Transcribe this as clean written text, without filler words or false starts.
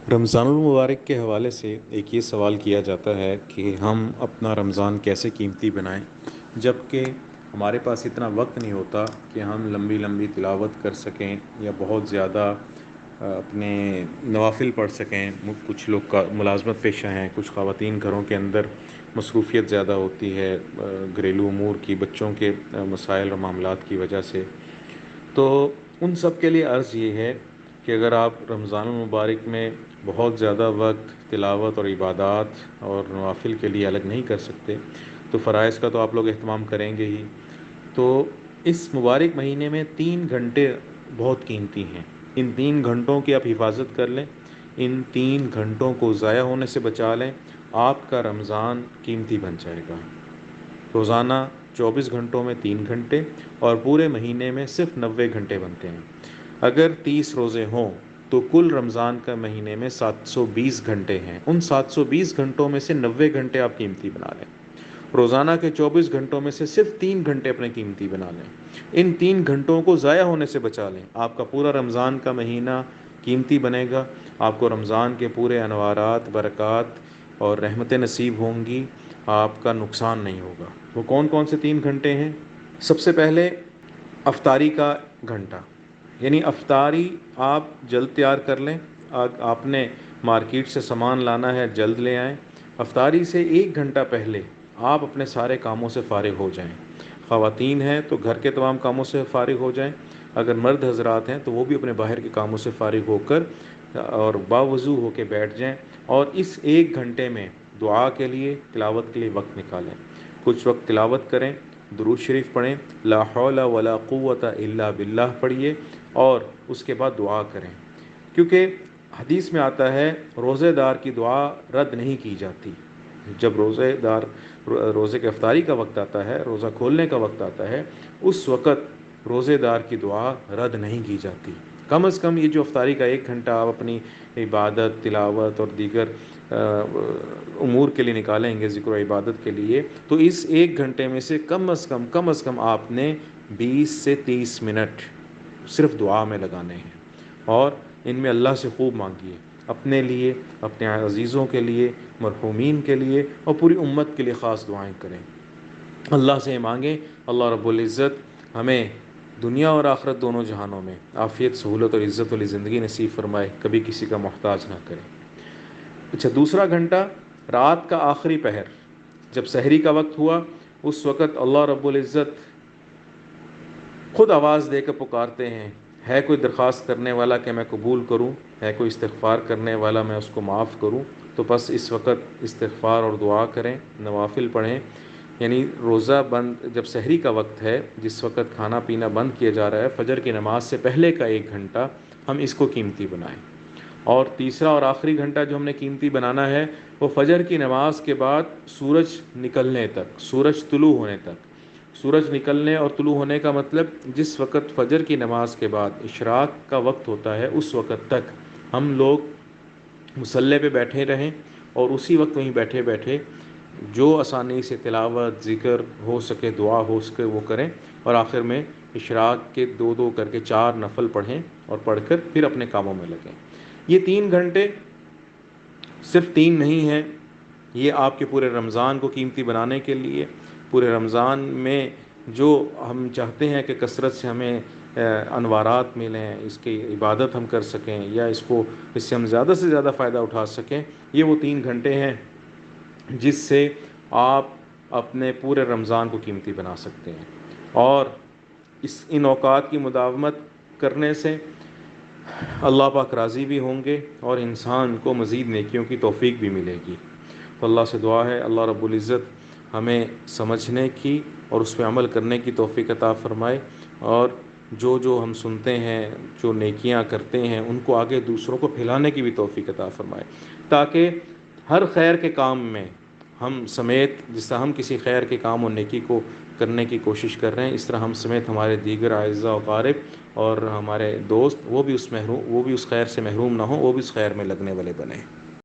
رمضان المبارک کے حوالے سے ایک یہ سوال کیا جاتا ہے کہ ہم اپنا رمضان کیسے قیمتی بنائیں، جب کہ ہمارے پاس اتنا وقت نہیں ہوتا کہ ہم لمبی لمبی تلاوت کر سکیں یا بہت زیادہ اپنے نوافل پڑھ سکیں۔ کچھ لوگ کا ملازمت پیشہ ہیں، کچھ خواتین گھروں کے اندر مصروفیت زیادہ ہوتی ہے گھریلو امور کی، بچوں کے مسائل اور معاملات کی وجہ سے۔ تو ان سب کے لیے عرض یہ ہے کہ اگر آپ رمضان المبارک میں بہت زیادہ وقت تلاوت اور عبادات اور نوافل کے لیے الگ نہیں کر سکتے تو فرائض کا تو آپ لوگ اہتمام کریں گے ہی۔ تو اس مبارک مہینے میں 3 گھنٹے بہت قیمتی ہیں، ان 3 گھنٹوں کی آپ حفاظت کر لیں، ان 3 گھنٹوں کو ضائع ہونے سے بچا لیں، آپ کا رمضان قیمتی بن جائے گا۔ روزانہ 24 گھنٹوں میں 3 گھنٹے اور پورے مہینے میں صرف 90 گھنٹے بنتے ہیں۔ اگر 30 روزے ہوں تو کل رمضان کا مہینے میں 720 گھنٹے ہیں، ان 720 گھنٹوں میں سے 90 گھنٹے آپ قیمتی بنا لیں۔ روزانہ کے 24 گھنٹوں میں سے صرف 3 گھنٹے اپنے قیمتی بنا لیں، ان 3 گھنٹوں کو ضائع ہونے سے بچا لیں، آپ کا پورا رمضان کا مہینہ قیمتی بنے گا، آپ کو رمضان کے پورے انوارات، برکات اور رحمتیں نصیب ہوں گی، آپ کا نقصان نہیں ہوگا۔ وہ کون کون سے 3 گھنٹے ہیں؟ سب سے پہلے افطاری کا گھنٹہ، یعنی افطاری آپ جلد تیار کر لیں، آپ نے مارکیٹ سے سامان لانا ہے جلد لے آئیں، افطاری سے 1 گھنٹہ پہلے آپ اپنے سارے کاموں سے فارغ ہو جائیں۔ خواتین ہیں تو گھر کے تمام کاموں سے فارغ ہو جائیں، اگر مرد حضرات ہیں تو وہ بھی اپنے باہر کے کاموں سے فارغ ہو کر اور باوضو ہو کے بیٹھ جائیں، اور اس 1 گھنٹے میں دعا کے لیے، تلاوت کے لیے وقت نکالیں۔ کچھ وقت تلاوت کریں، درود شریف پڑھیں، لا حول ولا قوت الا باللہ پڑھیے، اور اس کے بعد دعا کریں، کیونکہ حدیث میں آتا ہے روزے دار کی دعا رد نہیں کی جاتی۔ جب روزے کے افطاری کا وقت آتا ہے، روزہ کھولنے کا وقت آتا ہے، اس وقت روزے دار کی دعا رد نہیں کی جاتی۔ کم از کم یہ جو افطاری کا 1 گھنٹہ آپ اپنی عبادت، تلاوت اور دیگر امور کے لیے نکالیں گے، ذکر و عبادت کے لیے، تو اس 1 گھنٹے میں سے کم از کم آپ نے 20 سے 30 منٹ صرف دعا میں لگانے ہیں، اور ان میں اللہ سے خوب مانگیے، اپنے لیے، اپنے عزیزوں کے لیے، مرحومین کے لیے، اور پوری امت کے لیے خاص دعائیں کریں۔ اللہ سے مانگیں اللہ رب العزت ہمیں دنیا اور آخرت دونوں جہانوں میں عافیت، سہولت اور عزت والی زندگی نصیب فرمائے، کبھی کسی کا محتاج نہ کرے۔ اچھا، دوسرا گھنٹہ رات کا آخری پہر، جب سحری کا وقت ہوا، اس وقت اللہ رب العزت خود آواز دے کر پکارتے ہیں، ہے کوئی درخواست کرنے والا کہ میں قبول کروں، ہے کوئی استغفار کرنے والا میں اس کو معاف کروں؟ تو بس اس وقت استغفار اور دعا کریں، نوافل پڑھیں، یعنی روزہ بند جب سحری کا وقت ہے، جس وقت کھانا پینا بند کیا جا رہا ہے، فجر کی نماز سے پہلے کا 1 گھنٹہ ہم اس کو قیمتی بنائیں۔ اور تیسرا اور آخری گھنٹہ جو ہم نے قیمتی بنانا ہے، وہ فجر کی نماز کے بعد سورج نکلنے تک، سورج طلوع ہونے تک۔ سورج نکلنے اور طلوع ہونے کا مطلب جس وقت فجر کی نماز کے بعد اشراق کا وقت ہوتا ہے، اس وقت تک ہم لوگ مصلی پہ بیٹھے رہیں، اور اسی وقت وہیں بیٹھے بیٹھے جو آسانی سے تلاوت، ذکر ہو سکے، دعا ہو سکے وہ کریں، اور آخر میں اشراق کے 2 کر کے 4 نفل پڑھیں، اور پڑھ کر پھر اپنے کاموں میں لگیں۔ یہ 3 گھنٹے صرف 3 نہیں ہیں، یہ آپ کے پورے رمضان کو قیمتی بنانے کے لیے، پورے رمضان میں جو ہم چاہتے ہیں کہ کثرت سے ہمیں انوارات ملیں، اس کی عبادت ہم کر سکیں، یا اس سے ہم زیادہ سے زیادہ فائدہ اٹھا سکیں، یہ وہ 3 گھنٹے ہیں جس سے آپ اپنے پورے رمضان کو قیمتی بنا سکتے ہیں، اور ان اوقات کی مداومت کرنے سے اللہ پاک راضی بھی ہوں گے، اور انسان کو مزید نیکیوں کی توفیق بھی ملے گی۔ تو اللہ سے دعا ہے اللہ رب العزت ہمیں سمجھنے کی اور اس پہ عمل کرنے کی توفیق عطا فرمائے، اور جو ہم سنتے ہیں، جو نیکیاں کرتے ہیں، ان کو آگے دوسروں کو پھیلانے کی بھی توفیق عطا فرمائے، تاکہ ہر خیر کے کام میں ہم سمیت، جس طرح ہم کسی خیر کے کام اور نیکی کو کرنے کی کوشش کر رہے ہیں، اس طرح ہم سمیت ہمارے دیگر اعزاء و اقارب اور ہمارے دوست وہ بھی اس خیر سے محروم نہ ہوں، وہ بھی اس خیر میں لگنے والے بنیں۔